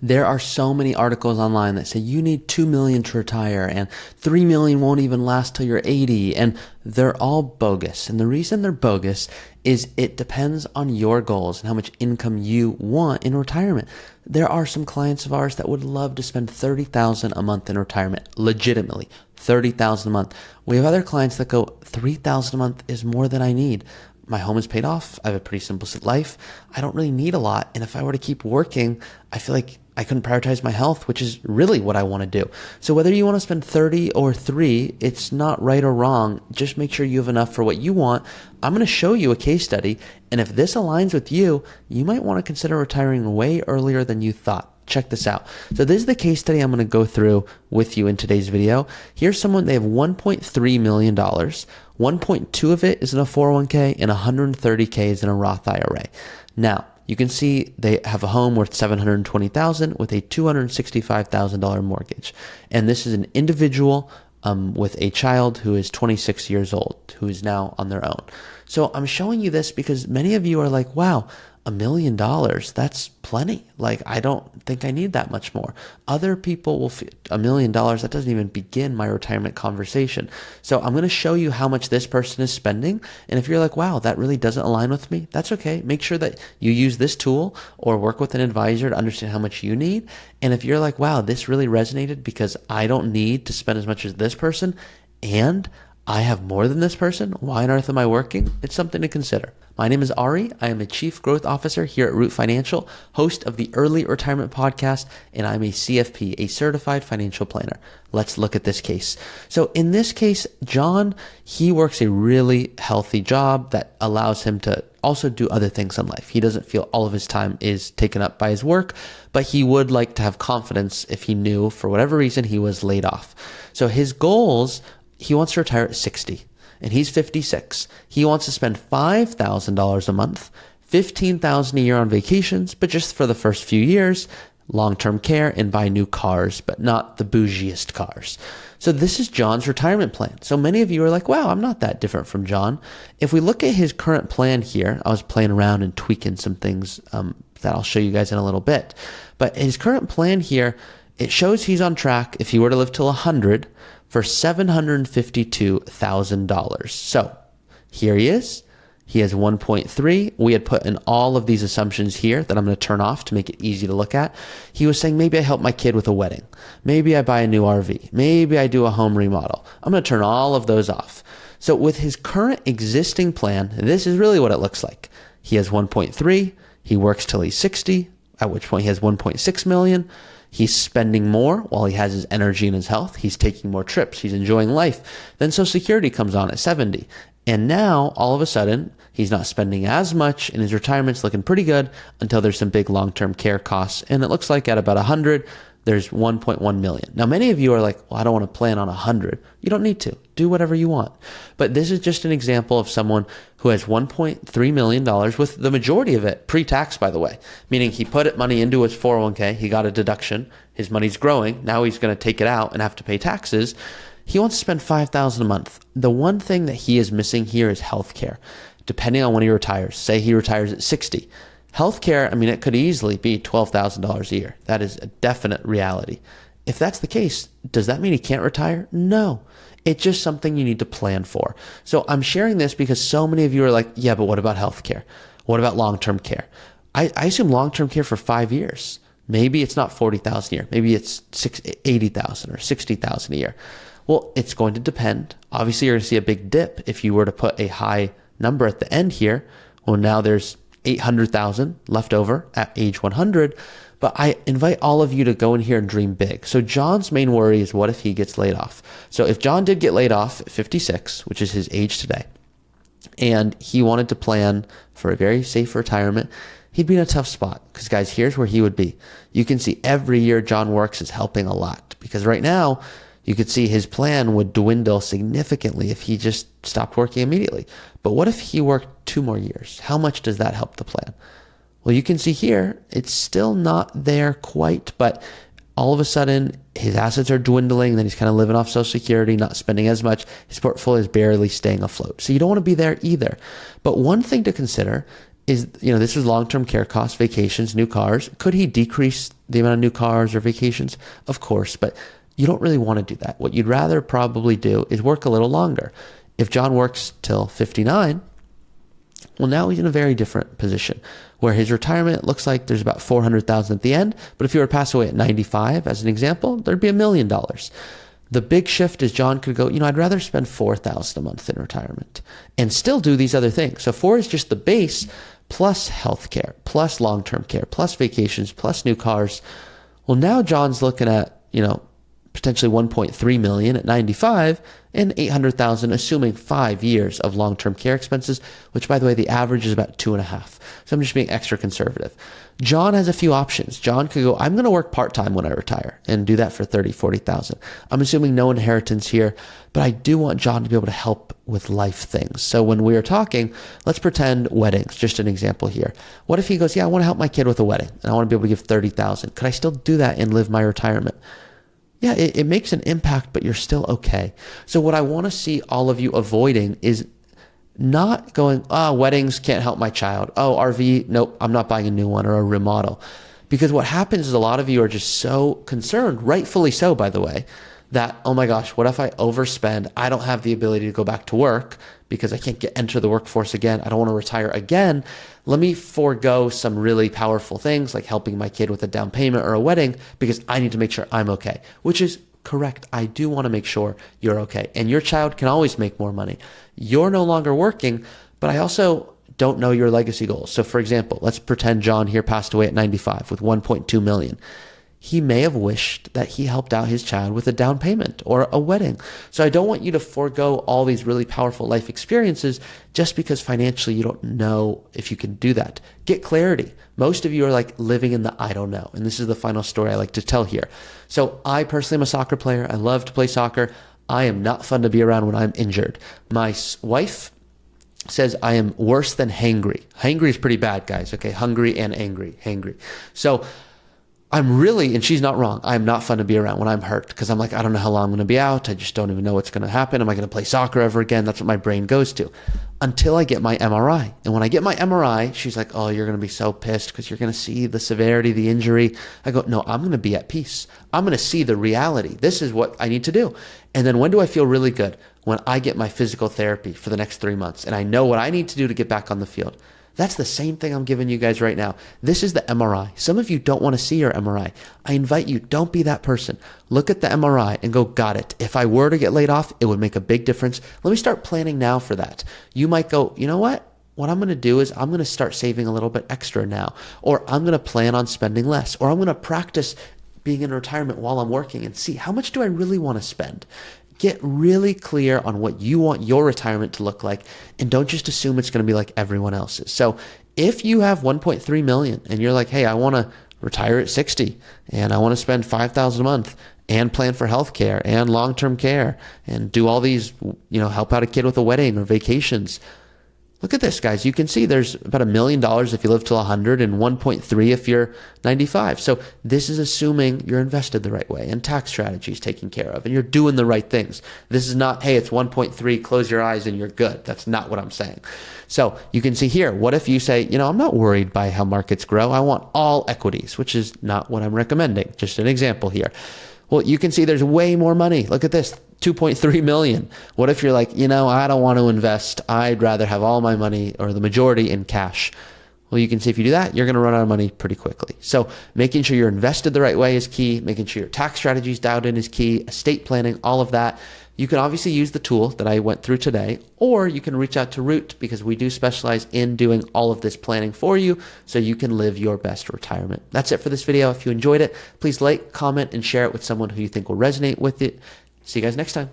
There are so many articles online that say you need 2 million to retire and 3 million won't even last till you're 80, and they're all bogus. And the reason they're bogus is it depends on your goals and how much income you want in retirement. There are some clients of ours that would love to spend $30,000 a month in retirement, legitimately, $30,000 a month. We have other clients that go, $3,000 a month is more than I need. My home is paid off. I have a pretty simple life. I don't really need a lot. And if I were to keep working, I feel like I couldn't prioritize my health, which is really what I want to do. So whether you want to spend 30 or 3, it's not right or wrong. Just make sure you have enough for what you want. I'm going to show you a case study. And if this aligns with you, you might want to consider retiring way earlier than you thought. Check this out. So this is the case study I'm going to go through with you in today's video. Here's someone, they have $1.3 million. 1.2 of it is in a 401k and 130k is in a Roth IRA. Now, you can see they have a home worth $720,000 with a $265,000 mortgage. And this is an individual with a child who is 26 years old, who is now on their own. So I'm showing you this because many of you are like, wow, $1 million, that's plenty. Like, I don't think I need that much more. Other people will feel $1 million, that doesn't even begin my retirement conversation. So I'm going to show you how much this person is spending. And if you're like, wow, that really doesn't align with me, that's okay. Make sure that you use this tool or work with an advisor to understand how much you need. And if you're like, wow, this really resonated because I don't need to spend as much as this person and I have more than this person, why on earth am I working? It's something to consider. My name is Ari. I am a Chief Growth Officer here at Root Financial, host of the Early Retirement Podcast, and I'm a CFP, a Certified Financial Planner. Let's look at this case. So in this case, John, he works a really healthy job that allows him to also do other things in life. He doesn't feel all of his time is taken up by his work, but he would like to have confidence if he knew for whatever reason he was laid off. So his goals, he wants to retire at 60. And he's 56. He wants to spend $5,000 a month, $15,000 a year on vacations, but just for the first few years, long-term care and buy new cars, but not the bougiest cars. So this is John's retirement plan. So many of you are like, wow, I'm not that different from John. If we look at his current plan here, I was playing around and tweaking some things that I'll show you guys in a little bit. But his current plan here, it shows he's on track if he were to live till 100 for $752,000. So here he is. He has 1.3. We had put in all of these assumptions here that I'm going to turn off to make it easy to look at. He was saying, maybe I help my kid with a wedding. Maybe I buy a new RV. Maybe I do a home remodel. I'm going to turn all of those off. So with his current existing plan, this is really what it looks like. He has 1.3. He works till he's 60, at which point he has 1.6 million. He's spending more while he has his energy and his health. He's taking more trips. He's enjoying life. Then Social Security comes on at 70. And now, all of a sudden, he's not spending as much and his retirement's looking pretty good until there's some big long-term care costs. And it looks like at about 100, there's 1.1 million. Now, many of you are like, well, I don't want to plan on 100. You don't need to. Do whatever you want. But this is just an example of someone who has $1.3 million with the majority of it pre-tax, by the way, meaning he put money into his 401k. He got a deduction. His money's growing. Now he's going to take it out and have to pay taxes. He wants to spend $5,000 a month. The one thing that he is missing here is healthcare. Depending on when he retires, say he retires at 60. Healthcare, I mean, it could easily be $12,000 a year. That is a definite reality. If that's the case, does that mean he can't retire? No. It's just something you need to plan for. So I'm sharing this because so many of you are like, yeah, but what about healthcare? What about long-term care? I assume long-term care for 5 years. Maybe it's not $40,000 a year. Maybe it's $80,000 or $60,000 a year. Well, it's going to depend. Obviously, you're going to see a big dip if you were to put a high number at the end here. Well, now there's 800,000 left over at age 100. But I invite all of you to go in here and dream big. So John's main worry is what if he gets laid off? So if John did get laid off at 56, which is his age today, and he wanted to plan for a very safe retirement, he'd be in a tough spot. Because guys, here's where he would be. You can see every year John works is helping a lot. Because right now, you could see his plan would dwindle significantly if he just stopped working immediately. But what if he worked 2 more years? How much does that help the plan? Well, you can see here, it's still not there quite, but all of a sudden his assets are dwindling, and then he's kind of living off Social Security, not spending as much. His portfolio is barely staying afloat. So you don't want to be there either. But one thing to consider is, this is long-term care costs, vacations, new cars. Could he decrease the amount of new cars or vacations? Of course, but you don't really want to do that. What you'd rather probably do is work a little longer. If John works till 59, well, now he's in a very different position where his retirement looks like there's about 400,000 at the end. But if he were to pass away at 95, as an example, there'd be $1 million. The big shift is John could go, I'd rather spend 4,000 a month in retirement and still do these other things. So 4 is just the base plus healthcare, plus long-term care, plus vacations, plus new cars. Well, now John's looking at, potentially 1.3 million at 95 and 800,000, assuming 5 years of long-term care expenses, which by the way, the average is about 2.5. So I'm just being extra conservative. John has a few options. John could go, I'm going to work part-time when I retire and do that for 30, 40,000. I'm assuming no inheritance here, but I do want John to be able to help with life things. So when we are talking, let's pretend weddings, just an example here. What if he goes, I want to help my kid with a wedding and I want to be able to give 30,000. Could I still do that and live my retirement? Yeah, it makes an impact, but you're still okay. So what I want to see all of you avoiding is not going, weddings can't help my child. Oh, RV, nope, I'm not buying a new one or a remodel. Because what happens is a lot of you are just so concerned, rightfully so, by the way, that, oh my gosh, what if I overspend? I don't have the ability to go back to work because I can't enter the workforce again. I don't want to retire again. Let me forego some really powerful things like helping my kid with a down payment or a wedding because I need to make sure I'm okay, which is correct. I do want to make sure you're okay. And your child can always make more money. You're no longer working, but I also don't know your legacy goals. So for example, let's pretend John here passed away at 95 with 1.2 million. He may have wished that he helped out his child with a down payment or a wedding. So I don't want you to forego all these really powerful life experiences just because financially you don't know if you can do that. Get clarity. Most of you are like living in the I don't know. And this is the final story I like to tell here. So I personally am a soccer player. I love to play soccer. I am not fun to be around when I'm injured. My wife says I am worse than hangry. Hangry is pretty bad, guys. Okay, hungry and angry. Hangry. So I'm really, and she's not wrong, I'm not fun to be around when I'm hurt because I'm like, I don't know how long I'm going to be out. I just don't even know what's going to happen. Am I going to play soccer ever again? That's what my brain goes to until I get my MRI. And when I get my MRI, she's like, oh, you're going to be so pissed because you're going to see the severity of the injury. I go, no, I'm going to be at peace. I'm going to see the reality. This is what I need to do. And then when do I feel really good? When I get my physical therapy for the next 3 months and I know what I need to do to get back on the field. That's the same thing I'm giving you guys right now. This is the MRI. Some of you don't want to see your MRI. I invite you, don't be that person. Look at the MRI and go, got it. If I were to get laid off, it would make a big difference. Let me start planning now for that. You might go, you know what? What I'm going to do is I'm going to start saving a little bit extra now, or I'm going to plan on spending less, or I'm going to practice being in retirement while I'm working and see how much do I really want to spend. Get really clear on what you want your retirement to look like and don't just assume it's going to be like everyone else's. So if you have 1.3 million and you're like, hey, I want to retire at 60 and I want to spend 5,000 a month and plan for healthcare and long-term care and do all these, help out a kid with a wedding or vacations. Look at this, guys. You can see there's about $1 million if you live till 100 and 1.3 if you're 95. So this is assuming you're invested the right way and tax strategy is taken care of and you're doing the right things. This is not, hey, it's 1.3, close your eyes and you're good. That's not what I'm saying. So you can see here, what if you say, I'm not worried by how markets grow. I want all equities, which is not what I'm recommending. Just an example here. Well, you can see there's way more money. Look at this, 2.3 million. What if you're like, I don't want to invest. I'd rather have all my money or the majority in cash. Well, you can see if you do that, you're going to run out of money pretty quickly. So making sure you're invested the right way is key. Making sure your tax strategy is dialed in is key. Estate planning, all of that. You can obviously use the tool that I went through today, or you can reach out to Root because we do specialize in doing all of this planning for you so you can live your best retirement. That's it for this video. If you enjoyed it, please like, comment, and share it with someone who you think will resonate with it. See you guys next time.